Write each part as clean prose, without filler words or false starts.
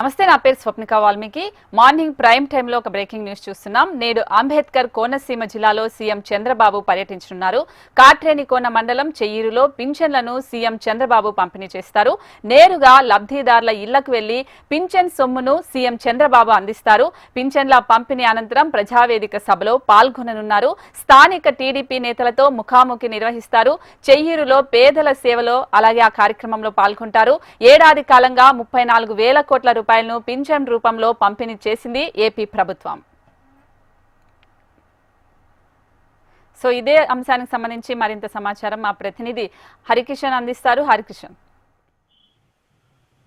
నమస్తే, నా పేరు స్వప్నిక వాల్మీకి. మార్నింగ్ ప్రైమ్ టైంలో ఒక బ్రేకింగ్ న్యూస్ చూస్తున్నాం. నేడు అంబేద్కర్ కోనసీమ జిల్లాలో సీఎం చంద్రబాబు పర్యటించనున్నారు. కాట్రేనికోన మండలం చెయ్యూరులో పింఛన్లను సీఎం చంద్రబాబు పంపిణీ చేస్తారు. నేరుగా లబ్ధిదారుల ఇళ్లకు వెళ్లి పింఛన్ సొమ్మును సీఎం చంద్రబాబు అందిస్తారు. పింఛన్ల పంపిణీ అనంతరం ప్రజావేదిక సభలో పాల్గొననున్నారు. స్థానిక టీడీపీ నేతలతో ముఖాముఖి నిర్వహిస్తారు. చెయ్యూరులో పేదల సేవలో అలాగే ఆ కార్యక్రమంలో పాల్గొంటారు. ఏడాది కాలంగా 34,000 కోట్ల రూపాయలను పింఛన్ రూపంలో పంపిణీ చేసింది ఏపీ ప్రభుత్వం. సో ఇదే అంశానికి సంబంధించి మరింత సమాచారం మా ప్రతినిధి హరికిషన్ అందిస్తారు. హరికిషన్.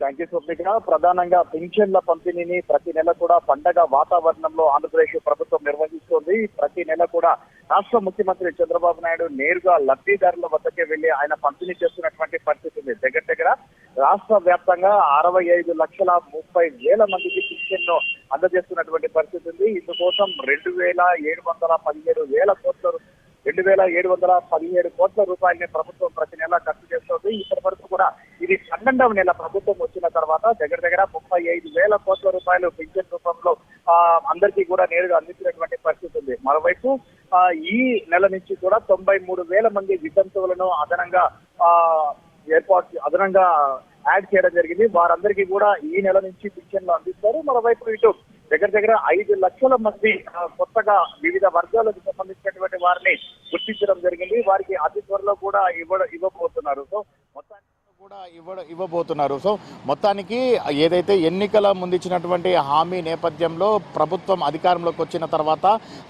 Thank you Swapnika. ప్రధానంగా పింఛన్ల పంపిణీని ప్రతి నెల కూడా పండగ వాతావరణంలో ఆంధ్రప్రదేశ్ ప్రభుత్వం నిర్వహిస్తోంది. ప్రతి నెల కూడా రాష్ట్ర ముఖ్యమంత్రి చంద్రబాబు నాయుడు నేరుగా లబ్ధిదారుల వద్దకే వెళ్లి ఆయన పంపిణీ చేస్తున్నటువంటి పరిస్థితి ఉంది. దగ్గర రాష్ట్ర వ్యాప్తంగా 65,30,000 మందికి పింఛన్ను అందజేస్తున్నటువంటి పరిస్థితి ఉంది. ఇందుకోసం 2,717 కోట్ల రూపాయలని ప్రభుత్వం ప్రతి నెల ఖర్చు చేస్తోంది. ఇప్పటి వరకు కూడా ఇది 12వ నెల ప్రభుత్వం వచ్చిన తర్వాత దగ్గర 35,000 కోట్ల రూపాయలు పింఛన్ రూపంలో అందరికీ కూడా నేరుగా అందించినటువంటి పరిస్థితి ఉంది. మరోవైపు ఈ నెల నుంచి కూడా 93,000 మంది వితంతువులను అదనంగా యాడ్ చేయడం జరిగింది. వారందరికీ కూడా ఈ నెల నుంచి పింఛన్లు అందిస్తారు. మరోవైపు ఇటు దగ్గర 5 లక్షల మంది కొత్తగా వివిధ వర్గాలకు సంబంధించినటువంటి వారిని గుర్తించడం జరిగింది. వారికి అతి త్వరలో కూడా ఇవ్వబోతున్నారు. సో మొత్తానికి ఏదైతే ఎన్నికల ముందు ఇచ్చినటువంటి హామీ నేపథ్యంలో ప్రభుత్వం అధికారంలోకి వచ్చిన తర్వాత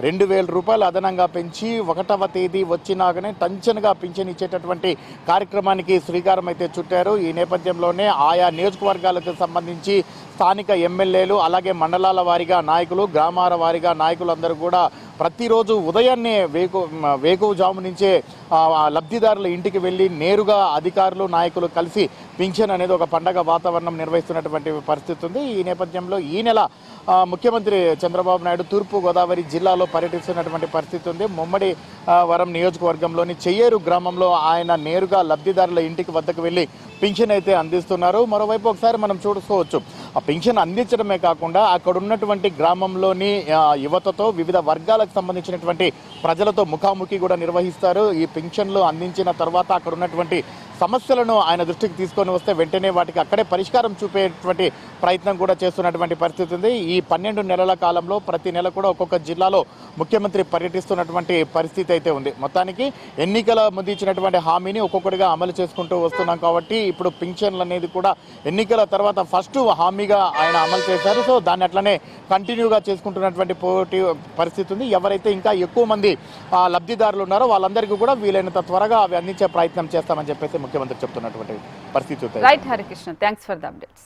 2,000 రూపాయలు అదనంగా పెంచి 1వ తేదీ వచ్చినాకనే టంచన్గా పింఛన్ ఇచ్చేటటువంటి కార్యక్రమానికి శ్రీకారం అయితే చుట్టారు. ఈ నేపథ్యంలోనే ఆయా నియోజకవర్గాలకు సంబంధించి స్థానిక ఎమ్మెల్యేలు అలాగే మండలాల వారీగా నాయకులు, గ్రామాల వారీగా నాయకులందరూ కూడా ప్రతిరోజు ఉదయాన్నే వేకువజాము నుంచే లబ్ధిదారుల ఇంటికి వెళ్ళి నేరుగా అధికారులు నాయకులు కలిసి పింఛన్ అనేది ఒక పండగ వాతావరణం నిర్వహిస్తున్నటువంటి పరిస్థితి ఉంది. ఈ నేపథ్యంలో ఈ నెల ముఖ్యమంత్రి చంద్రబాబు నాయుడు తూర్పు గోదావరి జిల్లాలో పర్యటిస్తున్నటువంటి పరిస్థితి ఉంది. ముమ్మడి వరం నియోజకవర్గంలోని చెయ్యేరు గ్రామంలో ఆయన నేరుగా లబ్ధిదారుల ఇంటికి వద్దకు వెళ్ళి పింఛన్ అయితే అందిస్తున్నారు. మరోవైపు ఒకసారి మనం చూసుకోవచ్చు, ఆ పింఛన్ అందించడమే కాకుండా అక్కడ ఉన్నటువంటి గ్రామంలోని యువతతో వివిధ వర్గాలకు సంబంధించినటువంటి ప్రజలతో ముఖాముఖి కూడా నిర్వహిస్తారు. ఈ పింఛన్లు అందించిన తర్వాత అక్కడ ఉన్నటువంటి సమస్యలను ఆయన దృష్టికి తీసుకొని వస్తే వెంటనే వాటికి అక్కడే పరిష్కారం చూపేటువంటి ప్రయత్నం కూడా చేస్తున్నటువంటి పరిస్థితి ఉంది. ఈ 12 నెలల కాలంలో ప్రతి నెల కూడా ఒక్కొక్క జిల్లాలో ముఖ్యమంత్రి పర్యటిస్తున్నటువంటి పరిస్థితి అయితే ఉంది. మొత్తానికి ఎన్నికల ముందు ఇచ్చినటువంటి హామీని ఒక్కొక్కటిగా అమలు చేసుకుంటూ వస్తున్నాం కాబట్టి ఇప్పుడు పింఛన్లు అనేది కూడా ఎన్నికల తర్వాత ఫస్ట్ హామీగా ఆయన అమలు చేశారు. సో దాన్ని అట్లనే కంటిన్యూగా చేసుకుంటున్నటువంటి పరిస్థితి ఉంది. ఎవరైతే ఇంకా ఎక్కువ మంది లబ్ధిదారులు ఉన్నారో వాళ్ళందరికీ కూడా వీలైనంత త్వరగా అవి అందించే ప్రయత్నం చేస్తామని చెప్పేసి ముఖ్యమంత్రి చెప్తున్నటువంటి పరిస్థితి. Right Harikrishna, thanks for the updates.